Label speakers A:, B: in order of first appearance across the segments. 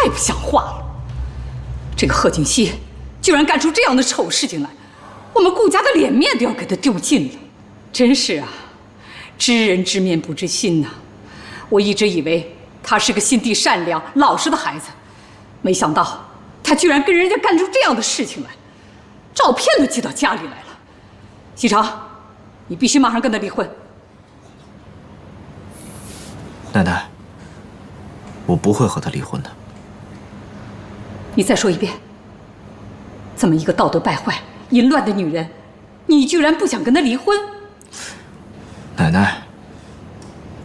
A: 不像话了！这个贺锦熙居然干出这样的丑事情来，我们顾家的脸面都要给他丢尽了。真是啊，知人知面不知心呐！我一直以为他是个心地善良、老实的孩子，没想到他居然跟人家干出这样的事情来，照片都寄到家里来了。西城，你必须马上跟他离婚。
B: 奶奶，我不会和他离婚的。
A: 你再说一遍，这么一个道德败坏、淫乱的女人，你居然不想跟她离婚？
B: 奶奶，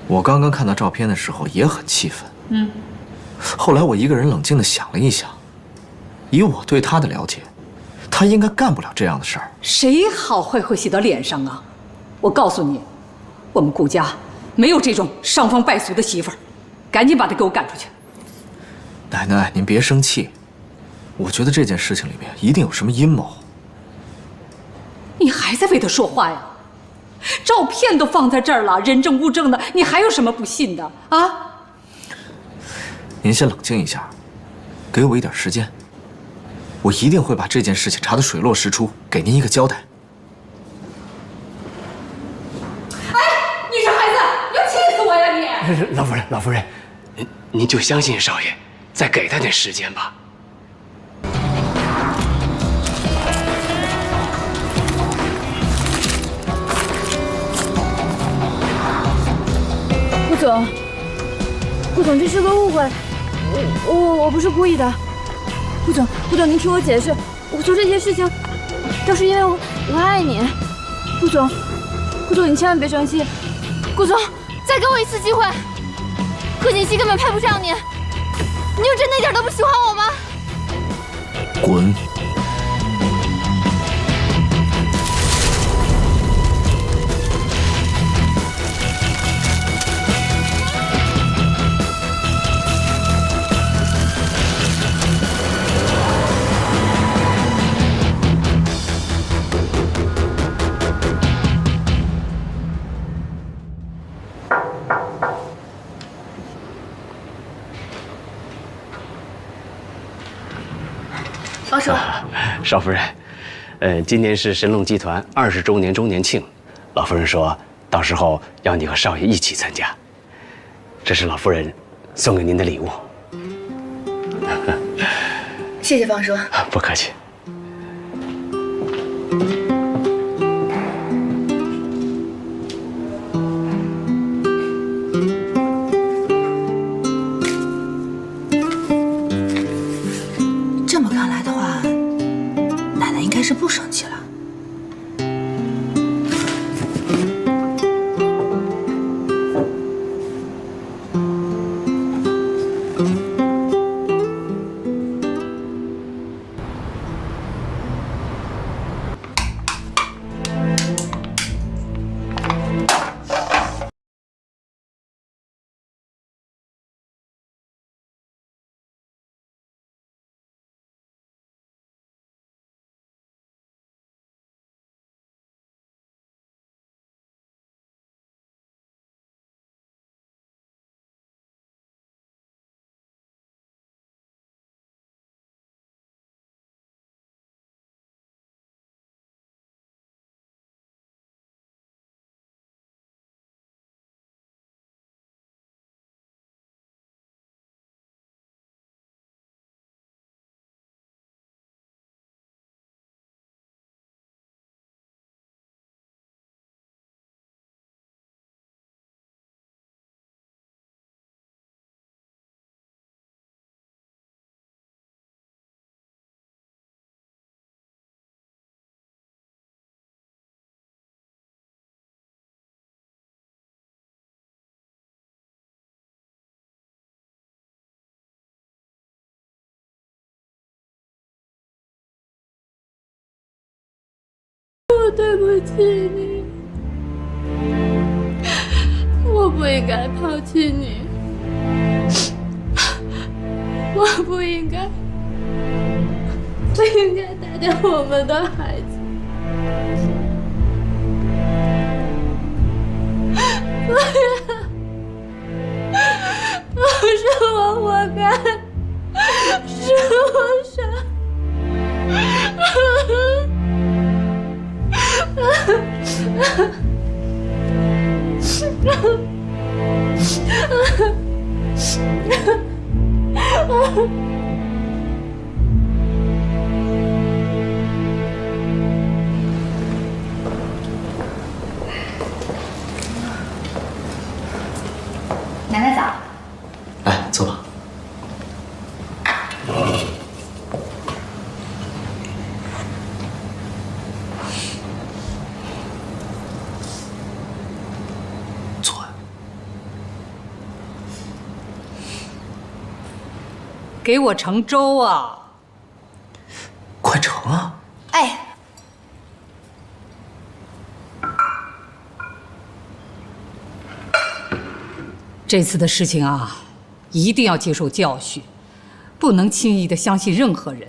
B: 我刚刚看到照片的时候也很气愤。后来我一个人冷静地想了一想，以我对他的了解，他应该干不了这样的事儿。
A: 谁好坏会写到脸上啊？我告诉你，我们顾家没有这种伤风败俗的媳妇儿，赶紧把她给我赶出去。
B: 奶奶，您别生气，我觉得这件事情里面一定有什么阴谋。
A: 你还在为他说话呀？照片都放在这儿了，人证物证的，你还有什么不信的啊？
B: 您先冷静一下，给我一点时间，我一定会把这件事情查得水落石出，给您一个交代。
A: 哎，你这孩子，你要气死我呀你！
C: 老夫人，您就相信少爷，再给他点时间吧。
D: 顾总，这是个误会，我不是故意的。顾总，您听我解释，我做这些事情都是因为我爱你。顾总，你千万别生气。顾总，再给我一次机会。贺锦熙根本配不上你，你就真的一点都不喜欢我吗？
B: 滚！
D: 方叔，
C: 少夫人，今年是神龙集团20周年周年庆，老夫人说到时候要你和少爷一起参加，这是老夫人送给您的礼物。
D: 谢谢方叔。
C: 不客气。
E: 这么看来的话，奶奶应该是不生气了。
D: 我对不起你，我不应该抛弃你，我不应该打掉我们的孩子，都是我活该。
E: 奶奶早。
B: 来，坐吧。坐呀。
A: 给我盛粥啊！
B: 快盛啊！
E: 哎，
A: 这次的事情啊，一定要接受教训，不能轻易的相信任何人。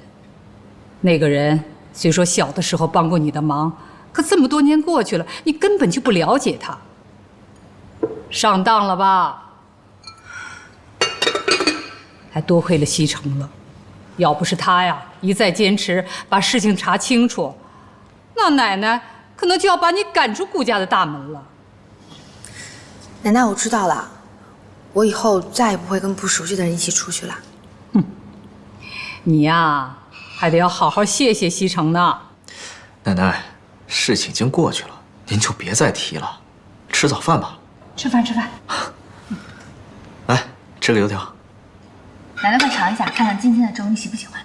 A: 那个人虽说小的时候帮过你的忙，可这么多年过去了，你根本就不了解他。上当了吧？还多亏了西城了，要不是他呀一再坚持把事情查清楚，那奶奶可能就要把你赶出顾家的大门了。
E: 奶奶，我知道了，我以后再也不会跟不熟悉的人一起出去了。
A: 你呀，还得要好好谢谢西城呢。
B: 奶奶，事情已经过去了，您就别再提了。吃早饭吧。
E: 吃饭吃饭。
B: 来，吃个油条。
E: 奶奶快尝一下，看看今天的粥你喜不喜欢。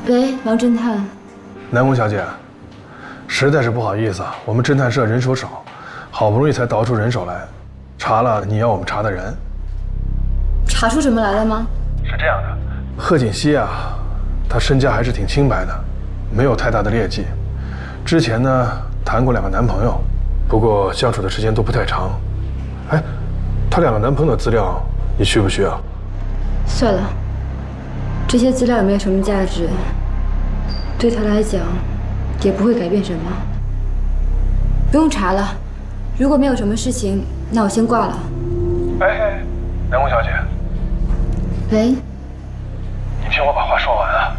D: 喂，王侦探。
F: 南宫小姐，实在是不好意思啊，我们侦探社人手少，好不容易才倒出人手来，查了你要我们查的人。
D: 查出什么来了吗？
F: 是这样的，贺锦熙啊，他身家还是挺清白的，没有太大的劣迹。之前呢，谈过2个男朋友，不过相处的时间都不太长。哎，她2个男朋友的资料，你需不需要？
D: 算了，这些资料也没有什么价值，对他来讲也不会改变什么。不用查了，如果没有什么事情，那我先挂了。
F: 哎，南宫小姐，
D: 喂，
F: 你听我把话说完啊。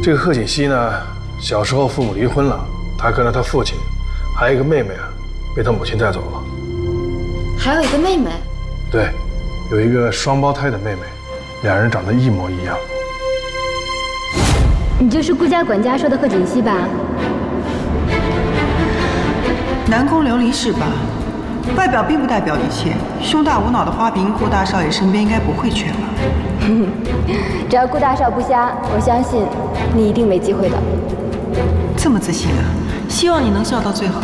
F: 这个贺锦熙呢，小时候父母离婚了，他跟着他父亲，还有一个妹妹啊，被他母亲带走了。
D: 还有一个妹妹。
F: 对，有一个双胞胎的妹妹，2人长得一模一样。
D: 你就是顾家管家说的贺锦熙吧？
G: 南宫琉璃是吧？外表并不代表一切，胸大无脑的花瓶，顾大少爷身边应该不会缺吧？
D: 只要顾大少不瞎，我相信你一定没机会的。
G: 这么自信啊！希望你能笑到最后。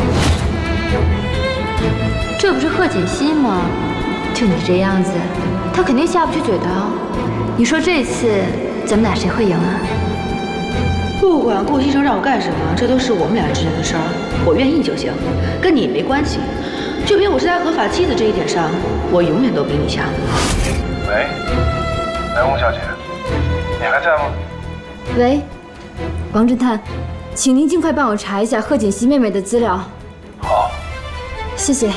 D: 这不是贺锦熙吗？就你这样子，他肯定下不去嘴的。你说这次咱们俩谁会赢啊？
H: 不管顾西城让我干什么，这都是我们俩之间的事儿，我愿意就行，跟你没关系。就凭我是他合法妻子这一点上，我永远都比你强。
F: 喂，南宫小姐，你还在吗？
D: 喂，王侦探，请您尽快帮我查一下贺锦熙妹妹的资料。
F: 好，
D: 谢谢。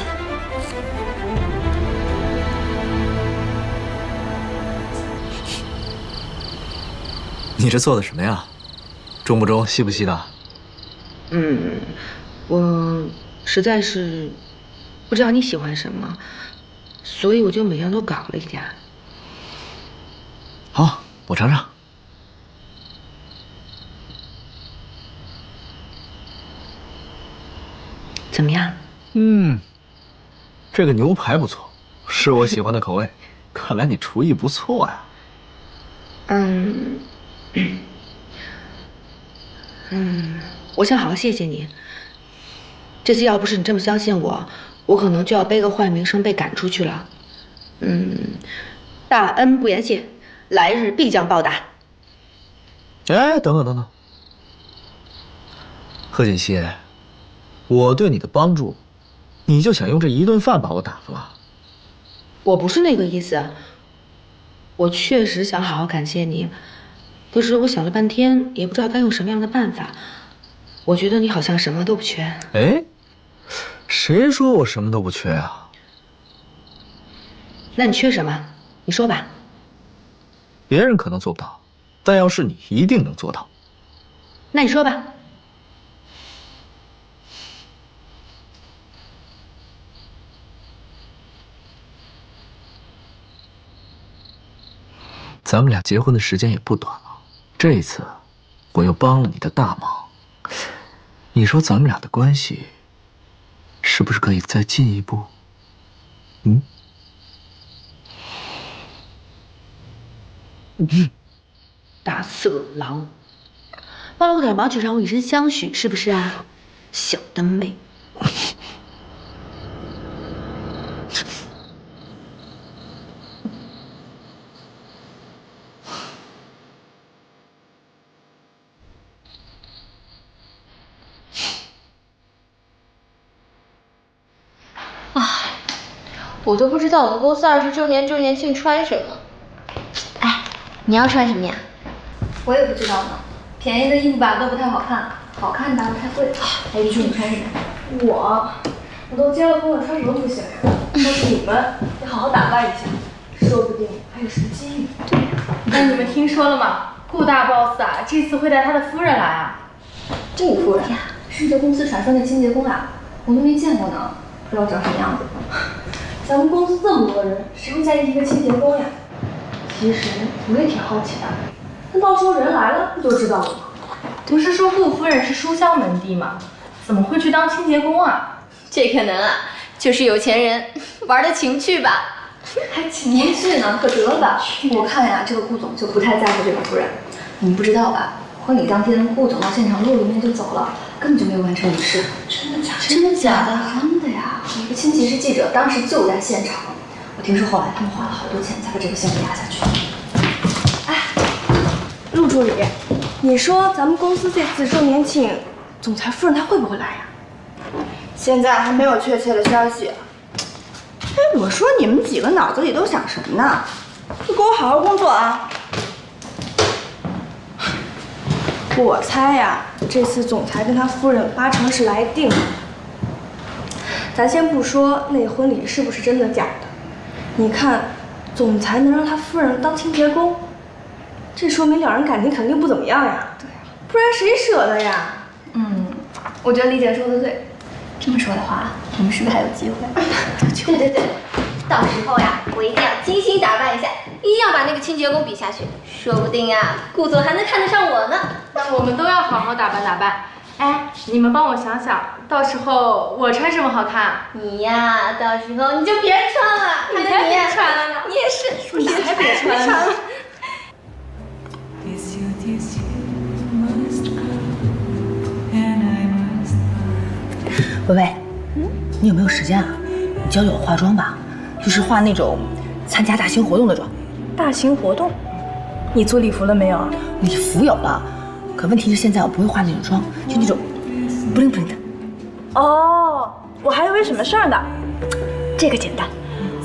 B: 你这做的什么呀？中不中，西不西的？
H: 我实在是不知道你喜欢什么，所以我就每样都搞了一点。
B: 好，我尝尝。
H: 怎么样？
B: 这个牛排不错，是我喜欢的口味。看来你厨艺不错呀。
H: 我想好好谢谢你。这次要不是你这么相信我，我可能就要背个坏名声被赶出去了。大恩不言谢。来日必将报答。
B: 哎，等等等等，贺锦熙，我对你的帮助，你就想用这一顿饭把我打发？
H: 我不是那个意思，我确实想好好感谢你，可是我想了半天，也不知道该用什么样的办法。我觉得你好像什么都不缺。
B: 哎，谁说我什么都不缺啊？
H: 那你缺什么？你说吧。
B: 别人可能做不到，但要是你，一定能做到。
H: 那你说吧。
B: 咱们俩结婚的时间也不短了，这一次我又帮了你的大忙，你说咱们俩的关系是不是可以再进一步？
H: 大色狼，帮了我点忙就让我以身相许，是不是啊？小灯妹。
D: 我都不知道我们公司20周年周年庆穿什么。哎，你要穿什么呀？
I: 我也不知道呢，便宜的衣服吧都不太好看，好看搭的太贵了。哎，玉树，你穿什么？我都结了婚了，穿什么不行呀？但是你们得好好打扮一下，说不定还有什么机遇。对呀。
J: 那你们听说了吗？顾大 boss 啊，这次会带他的夫人来啊。
I: 这个夫人是这公司传说的清洁工啊，我都没见过呢，不知道长什么样子。咱们公司这么多人，谁会在意一个清洁工呀？其实我也挺好奇的，那到时候人来了不就知道了吗？
J: 不是说顾夫人是书香门第吗？怎么会去当清洁工啊？
I: 这可能啊，就是有钱人玩的情趣吧。还情趣呢？可得了吧！我看呀，这个顾总就不太在乎这个夫人。你们不知道吧？婚礼当天，顾总到现场露了面就走了，根本就没有完成仪式。真的假的？真的假的？真的呀！我一个亲戚是记者，当时就在现场。我听说后来他们花了好多钱才把这个项目压下去。
K: 哎，陆助理，你说咱们公司这次周年庆，总裁夫人她会不会来呀？
L: 现在还没有确切的消息。哎，我说你们几个脑子里都想什么呢？就给我好好工作啊！
K: 我猜呀，这次总裁跟他夫人8成是来定了。咱先不说那婚礼是不是真的假的，你看，总裁能让他夫人当清洁工，这说明两人感情肯定不怎么样呀。对呀，不然谁舍得呀？
I: 我觉得李姐说的对。这么说的话，我们是不是还有机会？对，到时候呀，我一定要精心打扮一下，一定要把那个清洁工比下去，说不定呀，顾总还能看得上我呢。
J: 那我们都要好好打扮打扮。哎，你们帮我想想，到时候我穿什么好看？
I: 你呀，到时候你就别穿了，
J: 你才别穿了呢。
I: 你也是，
J: 你才别穿了。
H: 薇薇，你有没有时间啊？你教教我化妆吧，就是化那种参加大型活动的妆。
K: 大型活动？你做礼服了没有啊？
H: 礼服有了，可问题是现在我不会化那种妆，就那种不灵不灵的。
K: 哦，我还以为什么事儿呢。这个简单，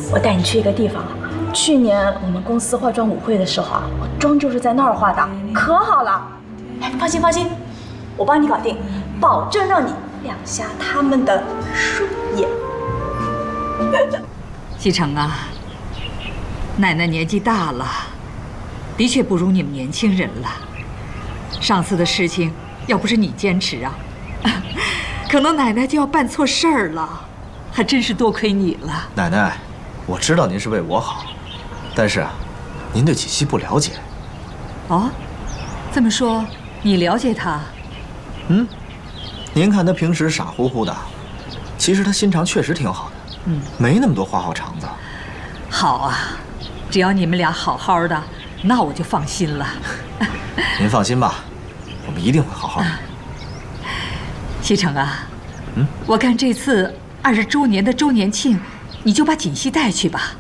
K: 我带你去一个地方啊。去年我们公司化妆舞会的时候啊，我妆就是在那儿化的，可好了。哎，放心，我帮你搞定，保证让你亮瞎他们的双眼。
A: 西城啊，奶奶年纪大了，的确不如你们年轻人了。上次的事情要不是你坚持啊，可能奶奶就要办错事儿了，还真是多亏你了。
B: 奶奶，我知道您是为我好，但是啊，您对锦溪不了解。
A: 哦，这么说你了解她？
B: 您看她平时傻乎乎的，其实她心肠确实挺好的。没那么多花花肠子。
A: 好啊，只要你们俩好好的，那我就放心了。
B: 您放心吧，我们一定会好好的。
A: 西城啊，我看这次20周年的周年庆，你就把锦溪带去吧。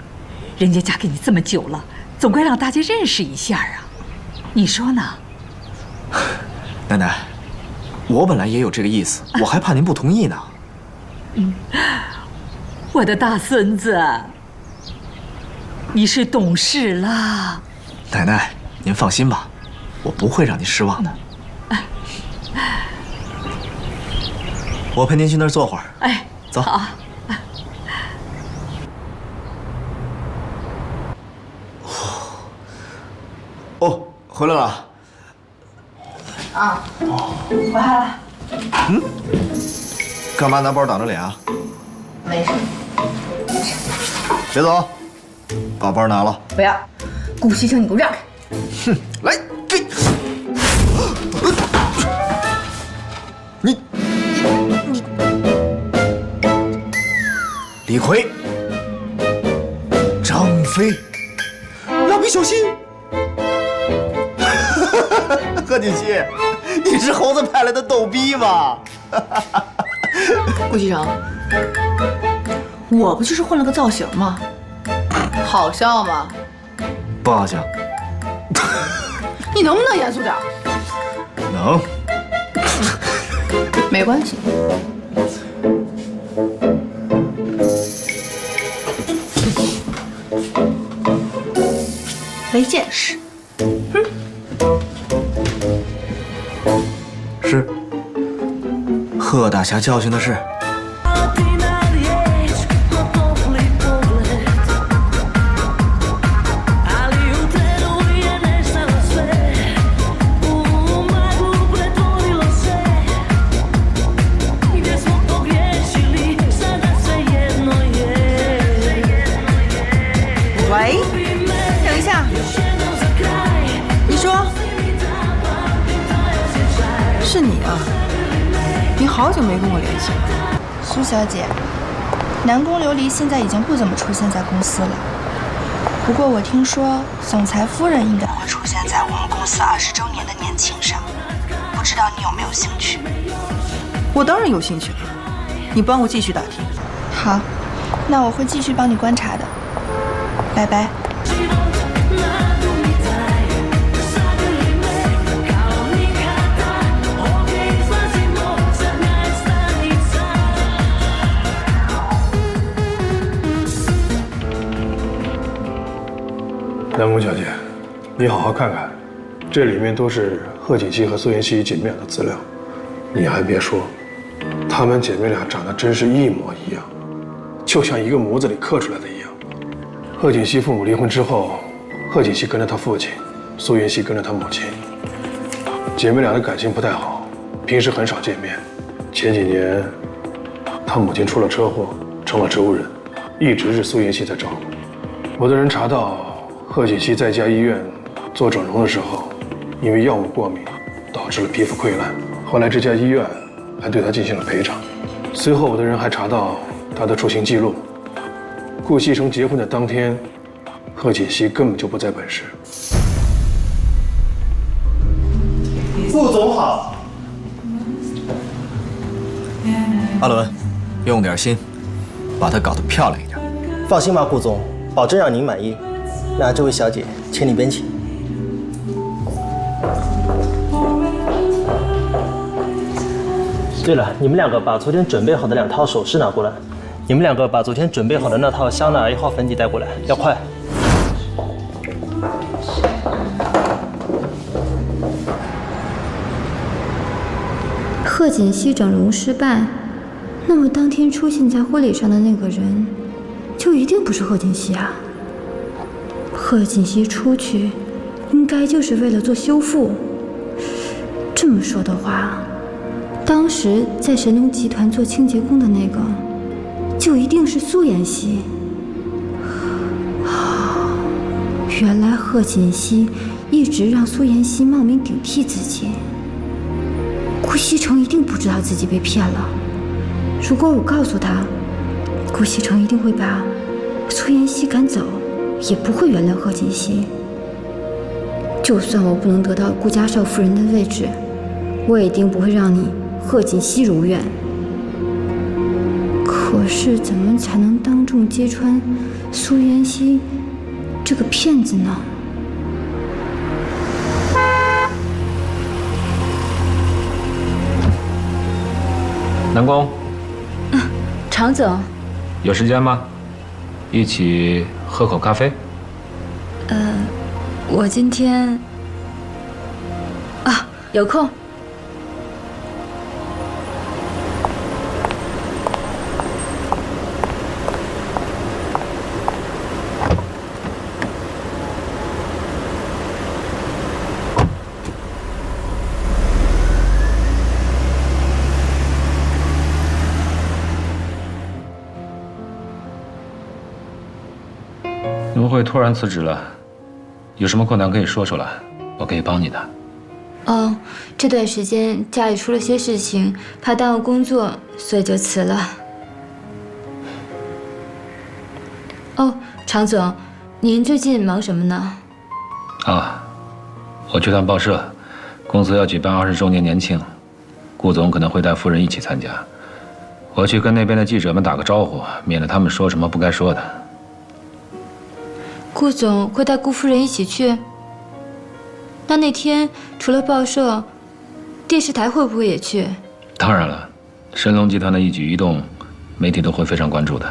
A: 人家嫁给你这么久了，总该让大家认识一下啊，你说呢？
B: 奶奶，我本来也有这个意思，我还怕您不同意呢。
A: 我的大孙子，你是懂事了。
B: 奶奶，您放心吧，我不会让您失望的。我陪您去那儿坐会儿。
A: 哎，
B: 走。
A: 好。
B: 哦，回来了。
L: 啊，回来了。
B: 干嘛拿包挡着脸啊？
L: 没事。
B: 别走，把包拿了。
L: 不要，顾西城，你给我让开！
B: 哼，来，给。你，李逵，张飞，蜡笔小新。贺锦熙，你是猴子派来的逗逼吗？
H: 顾西城，我不就是换了个造型吗？好笑吗？
B: 不好笑。
H: 你能不能严肃点？
B: 能。
H: 没关系。没见识。
B: 是。贺大侠教训的是。
G: 喂，等一下，你说是你啊？你好久没跟我联系了。
K: 苏小姐，南宫琉璃现在已经不怎么出现在公司了。不过我听说总裁夫人应该会出现在我们公司20周年的年庆上，不知道你有没有兴趣？
G: 我当然有兴趣了，你帮我继续打听。
K: 好，那我会继续帮你观察的。拜拜。
F: 南宫小姐，你好好看看，这里面都是贺锦熙和苏妍希姐妹俩的资料。你还别说，她们姐妹俩长得真是一模一样，就像一个模子里刻出来的一样。贺锦熙父母离婚之后，贺锦熙跟着他父亲，苏妍希跟着他母亲。姐妹俩的感情不太好，平时很少见面。前几年，他母亲出了车祸，成了植物人，一直是苏妍希在照顾。我的人查到，贺锦熙在家医院做整容的时候，因为药物过敏，导致了皮肤溃烂。后来这家医院还对他进行了赔偿。随后我的人还查到他的出行记录。顾西城结婚的当天，贺锦熙根本就不在本市。
M: 顾总好。
B: 阿伦，用点心，把它搞得漂亮一点。
M: 放心吧，顾总，保证让您满意。那这位小姐，请里边请。对了，你们两个把昨天准备好的2套首饰拿过来。你们两个把昨天准备好的那套香奈儿1号粉底带过来，要快。
D: 贺锦熙整容失败，那么当天出现在婚礼上的那个人，就一定不是贺锦熙啊。贺锦熙出去，应该就是为了做修复。这么说的话，当时在神龙集团做清洁工的那个，就一定是苏妍希。原来贺锦熙一直让苏妍希冒名顶替自己。顾西城一定不知道自己被骗了。如果我告诉他，顾西城一定会把苏妍希赶走，也不会原谅贺锦熙。就算我不能得到顾家少夫人的位置，我也一定不会让你贺锦熙如愿。可是怎么才能当众揭穿苏妍希这个骗子呢？
N: 南宫，
D: 常总，
N: 有时间吗？一起喝口咖啡？
D: 我今天有空。
N: 怎么会突然辞职了？有什么困难可以说出来，我可以帮你的。
D: 这段时间家里出了些事情，怕耽误工作，所以就辞了。常总，您最近忙什么呢？
N: 我去趟报社，公司要举办20周年年庆，顾总可能会带夫人一起参加。我去跟那边的记者们打个招呼，免得他们说什么不该说的。
D: 顾总会带顾夫人一起去？那天除了报社，电视台会不会也去？
N: 当然了，神龙集团的一举一动，媒体都会非常关注的。